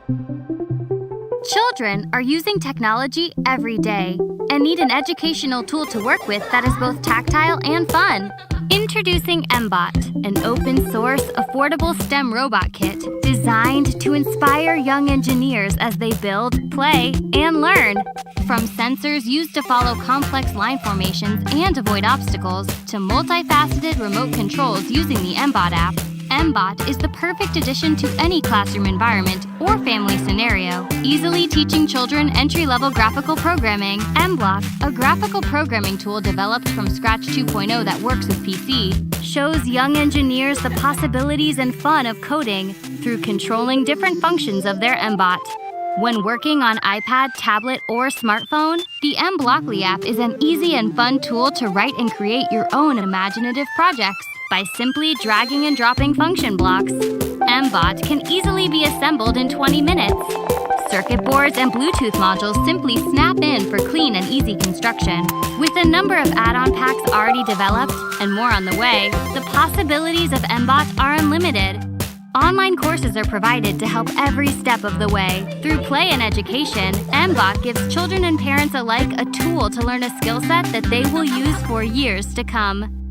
Children are using technology every day and need an educational tool to work with that is both tactile and fun. Introducing mBot, an open-source, affordable STEM robot kit designed to inspire young engineers as they build, play, and learn. From sensors used to follow complex line formations and avoid obstacles, to multifaceted remote controls using the mBot app, mBot is the perfect addition to any classroom environment or family scenario, easily teaching children entry-level graphical programming. mBlock, a graphical programming tool developed from Scratch 2.0 that works with PC, shows young engineers the possibilities and fun of coding through controlling different functions of their mBot. When working on iPad, tablet, or smartphone, the mBlockly app is an easy and fun tool to write and create your own imaginative projects by simply dragging and dropping function blocks. mBot can easily be assembled in 20 minutes. Circuit boards and Bluetooth modules simply snap in for clean and easy construction. With a number of add-on packs already developed and more on the way, the possibilities of mBot are unlimited. Online courses are provided to help every step of the way. Through play and education, mBot gives children and parents alike a tool to learn a skill set that they will use for years to come.